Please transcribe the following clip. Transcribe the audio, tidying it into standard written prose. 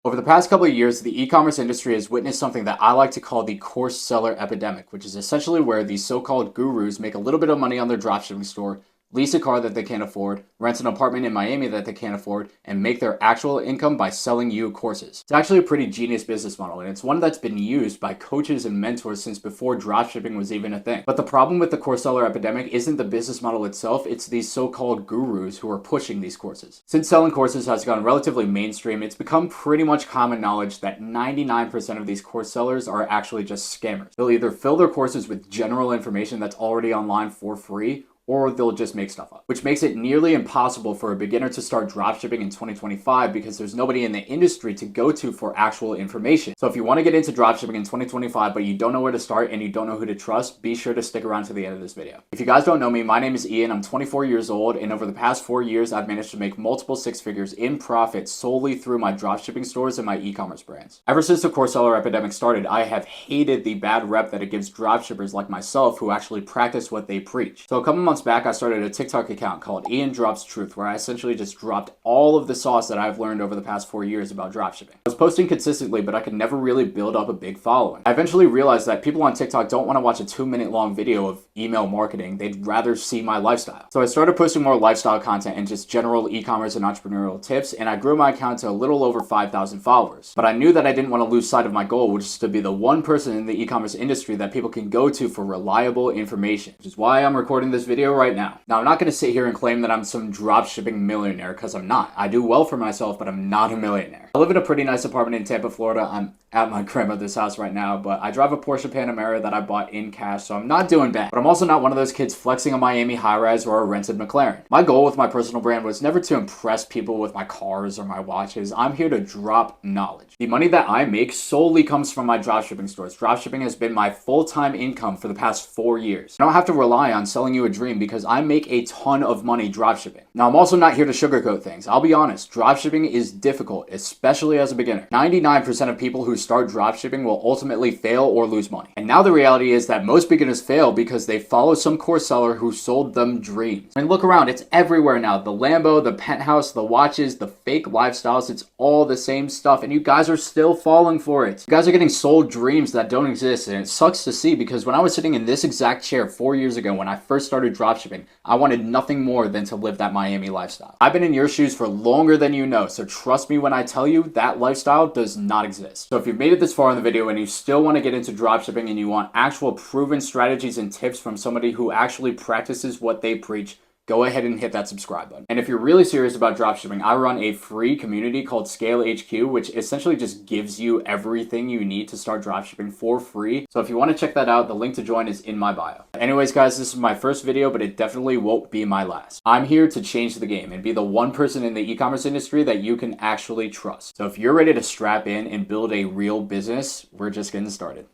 Over the past couple of years, the e-commerce industry has witnessed something that I like to call the course seller epidemic, which is essentially where these so-called gurus make a little bit of money on their dropshipping store, lease a car that they can't afford, rent an apartment in Miami that they can't afford, and make their actual income by selling you courses. It's actually a pretty genius business model, and it's one that's been used by coaches and mentors since before dropshipping was even a thing. But the problem with the course seller epidemic isn't the business model itself, it's these so-called gurus who are pushing these courses. Since selling courses has gone relatively mainstream, it's become pretty much common knowledge that 99% of these course sellers are actually just scammers. They'll either fill their courses with general information that's already online for free, or they'll just make stuff up, which makes it nearly impossible for a beginner to start dropshipping in 2025 because there's nobody in the industry to go to for actual information. So if you want to get into dropshipping in 2025 but you don't know where to start and you don't know who to trust, be sure to stick around to the end of this video. If you guys don't know me, my name is Ian, I'm 24 years old, and over the past 4 years I've managed to make multiple six figures in profit solely through my dropshipping stores and my e-commerce brands. Ever since the course seller epidemic started, I have hated the bad rep that it gives dropshippers like myself who actually practice what they preach. So a couple months back, I started a TikTok account called Ian Drops Truth, where I essentially just dropped all of the sauce that I've learned over the past 4 years about dropshipping. I was posting consistently, but I could never really build up a big following. I eventually realized that people on TikTok don't want to watch a 2-minute long video of email marketing. They'd rather see my lifestyle. So I started posting more lifestyle content and just general e-commerce and entrepreneurial tips, and I grew my account to a little over 5,000 followers. But I knew that I didn't want to lose sight of my goal, which is to be the one person in the e-commerce industry that people can go to for reliable information, which is why I'm recording this video right now. Now, I'm not going to sit here and claim that I'm some dropshipping millionaire, because I'm not. I do well for myself, but I'm not a millionaire. I live in a pretty nice apartment in Tampa, Florida. I'm at my grandmother's house right now, but I drive a Porsche Panamera that I bought in cash, so I'm not doing bad. But I'm also not one of those kids flexing a Miami high-rise or a rented McLaren. My goal with my personal brand was never to impress people with my cars or my watches. I'm here to drop knowledge. The money that I make solely comes from my dropshipping stores. Dropshipping has been my full-time income for the past 4 years. I don't have to rely on selling you a dream because I make a ton of money dropshipping. Now, I'm also not here to sugarcoat things. I'll be honest, dropshipping is difficult, especially as a beginner. 99% of people who start dropshipping will ultimately fail or lose money. And now the reality is that most beginners fail because they follow some course seller who sold them dreams. I mean, look around, it's everywhere now. The Lambo, the penthouse, the watches, the fake lifestyles, it's all the same stuff, and you guys are still falling for it. You guys are getting sold dreams that don't exist, and it sucks to see because when I was sitting in this exact chair 4 years ago when I first started dropshipping, I wanted nothing more than to live that Miami lifestyle. I've been in your shoes for longer than you know, so trust me when I tell you that lifestyle does not exist. So if you've made it this far in the video and you still want to get into dropshipping and you want actual proven strategies and tips from somebody who actually practices what they preach, go ahead and hit that subscribe button. And if you're really serious about dropshipping, I run a free community called Scale HQ, which essentially just gives you everything you need to start dropshipping for free. So if you want to check that out, the link to join is in my bio. Anyways, guys, this is my first video, but it definitely won't be my last. I'm here to change the game and be the one person in the e-commerce industry that you can actually trust. So if you're ready to strap in and build a real business, we're just getting started.